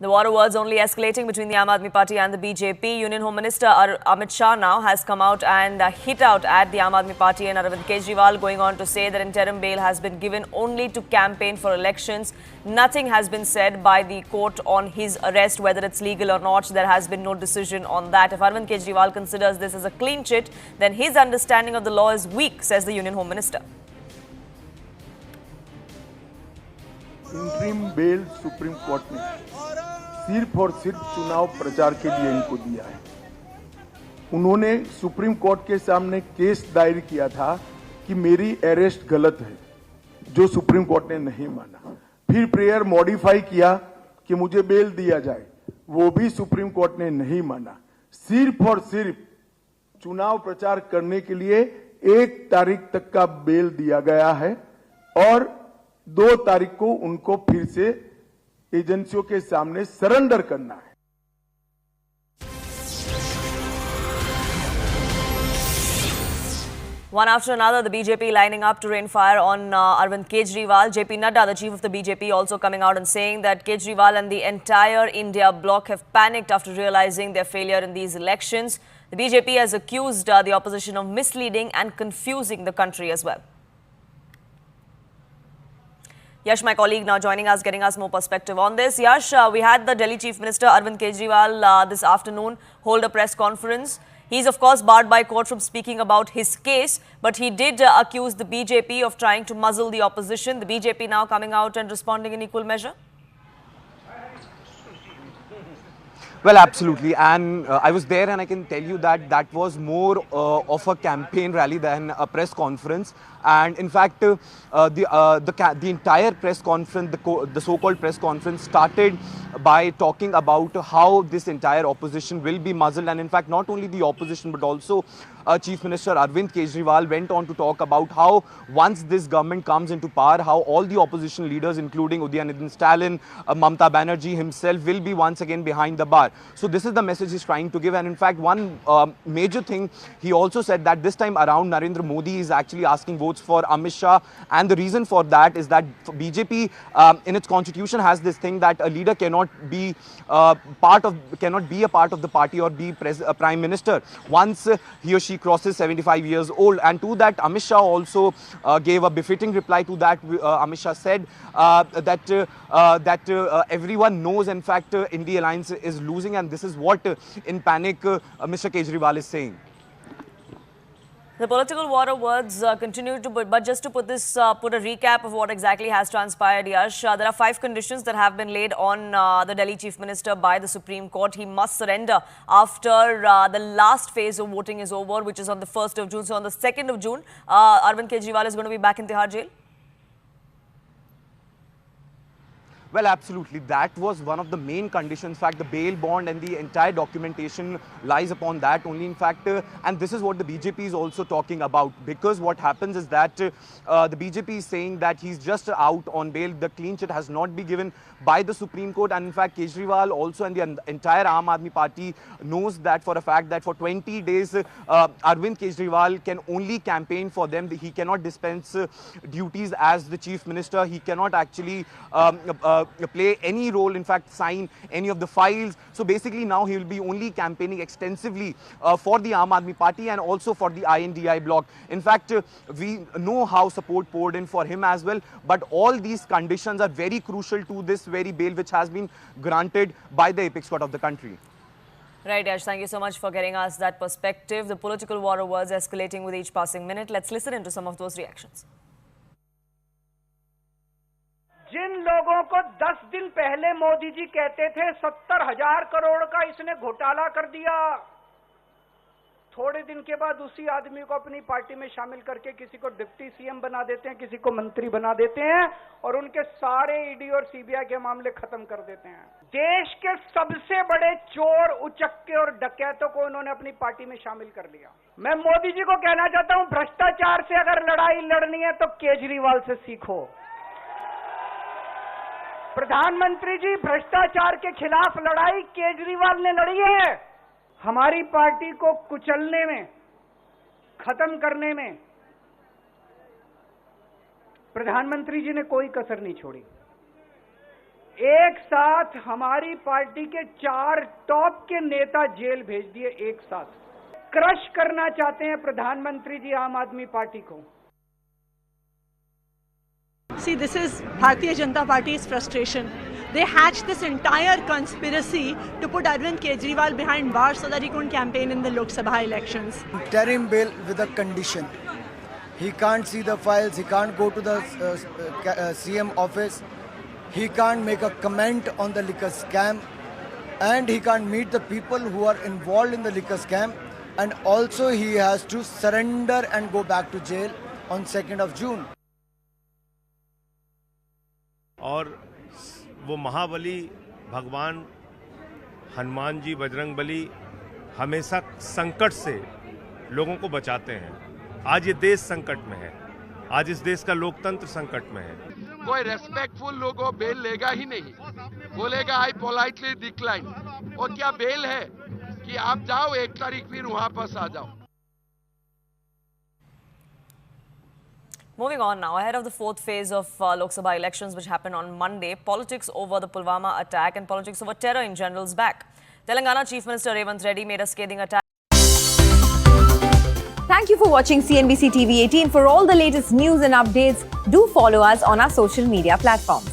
The war words only escalating between the Aam Aadmi Party and the BJP. Union Home Minister Amit Shah now has come out and hit out at the Aam Aadmi Party and Arvind Kejriwal, going on to say that interim bail has been given only to campaign for elections. Nothing has been said by the court on his arrest, whether it's legal or not. There has been no decision on that. If Arvind Kejriwal considers this as a clean chit, then his understanding of the law is weak, says the Union Home Minister. Interim bell supreme court ने सिर्फ और सिर्फ चुनाव प्रचार के लिए इनको दिया है। उन्होंने सुप्रीम कोर्ट के सामने केस दायर किया था कि मेरी अरेस्ट गलत है, जो सुप्रीम कोर्ट ने नहीं माना। फिर प्रेयर मॉडिफाई किया कि मुझे बेल दिया जाए, वो भी सुप्रीम कोर्ट ने नहीं माना। सिर्फ और सिर्फ चुनाव प्रचार करने के लिए 1 तारीख तक का बेल दिया गया है और 2 तारीख को उनको फिर से एजेंसियों के सामने सरेंडर करना है। One after another, the BJP lining up to rain fire on Arvind Kejriwal. JP Nadda, the chief of the BJP, also coming out and saying that Kejriwal and the entire India bloc have panicked after realizing their failure in these elections. The BJP has accused the opposition of misleading and confusing the country as well. Yash, my colleague, now joining us, getting us more perspective on this. Yash, we had the Delhi Chief Minister Arvind Kejriwal this afternoon hold a press conference. He's, of course, barred by court from speaking about his case, but he did accuse the BJP of trying to muzzle the opposition. The BJP now coming out and responding in equal measure? Well, absolutely. And I was there and I can tell you that that was more of a campaign rally than a press conference. And in fact, the entire press conference, the so-called press conference, started by talking about how this entire opposition will be muzzled. And in fact, not only the opposition, but also Chief Minister Arvind Kejriwal went on to talk about how once this government comes into power, how all the opposition leaders, including Udayanadan Stalin, Mamata Banerjee himself, will be once again behind the bar. So this is the message he's trying to give. And in fact, one major thing, he also said that this time around Narendra Modi is actually asking votes for Amit Shah. And the reason for that is that BJP in its constitution has this thing that a leader cannot be a part of the party or be prime minister once he or she crosses 75 years old. And to that, Amit Shah also gave a befitting reply to that. Amit Shah said that everyone knows, in fact, India Alliance is losing, and this is what in panic Mr. Kejriwal is saying. The political war of words continue to, but just to put a recap of what exactly has transpired, Yash, there are 5 conditions that have been laid on the Delhi Chief Minister by the Supreme Court. He must surrender after the last phase of voting is over, which is on the 1st of June. So on the 2nd of June, Arvind Kejriwal is going to be back in Tihar jail. Well, absolutely. That was one of the main conditions. In fact, the bail bond and the entire documentation lies upon that only. In fact, and this is what the BJP is also talking about, because what happens is that the BJP is saying that he's just out on bail. The clean chit has not been given by the Supreme Court. And in fact, Kejriwal also and the entire Aam Aadmi Party knows that for a fact that for 20 days, Arvind Kejriwal can only campaign for them. He cannot dispense duties as the Chief Minister. He cannot actually play any role, in fact, sign any of the files. So basically now he will be only campaigning extensively for the Aam Aadmi Party and also for the INDI bloc. In fact, we know how support poured in for him as well, but all these conditions are very crucial to this very bail which has been granted by the apex court of the country. Right, Yash, thank you so much for getting us that perspective. The political war of words escalating with each passing minute. Let's listen into some of those reactions. जिन लोगों को 10 दिन पहले मोदी जी कहते थे 70,000 करोड़ का इसने घोटाला कर दिया, थोड़े दिन के बाद उसी आदमी को अपनी पार्टी में शामिल करके किसी को डिप्टी सीएम बना देते हैं, किसी को मंत्री बना देते हैं और उनके सारे ईडी और सीबीआई के मामले खत्म कर देते हैं। देश के सबसे बड़े चोर, उचक्के और डकैतों को उन्होंने अपनी पार्टी में शामिल कर लिया। मैं मोदी जी को कहना चाहता हूं, भ्रष्टाचार से अगर लड़ाई लड़नी है तो केजरीवाल से सीखो। प्रधानमंत्री जी, भ्रष्टाचार के खिलाफ लड़ाई केजरीवाल ने लड़ी है। हमारी पार्टी को कुचलने में, खत्म करने में प्रधानमंत्री जी ने कोई कसर नहीं छोड़ी। एक साथ हमारी पार्टी के 4 टॉप के नेता जेल भेज दिए एक साथ। क्रश करना चाहते हैं प्रधानमंत्री जी आम आदमी पार्टी को। See, this is Bharatiya Janata Party's frustration. They hatched this entire conspiracy to put Arvind Kejriwal behind bars so that he couldn't campaign in the Lok Sabha elections. Interim bail with a condition. He can't see the files, he can't go to the CM office, he can't make a comment on the liquor scam, and he can't meet the people who are involved in the liquor scam, and also he has to surrender and go back to jail on 2nd of June. और वो महाबली भगवान हनुमान जी बजरंग बली हमेशा संकट से लोगों को बचाते हैं। आज ये देश संकट में है, आज इस देश का लोकतंत्र संकट में है। कोई रेस्पेक्टफुल लोगों बेल लेगा ही नहीं, बोलेगा आई पोलाइटली डिक्लाइन। और क्या बेल है कि आप जाओ 1 तारीख फिर वहां पास आ जाओ। Moving on now, ahead of the 4th phase of Lok Sabha elections which happened on Monday, politics over the Pulwama attack and politics over terror in general is back. Telangana Chief Minister Revanth Reddy made a scathing attack. Thank you for watching CNBC TV 18. For all the latest news and updates, do follow us on our social media platforms.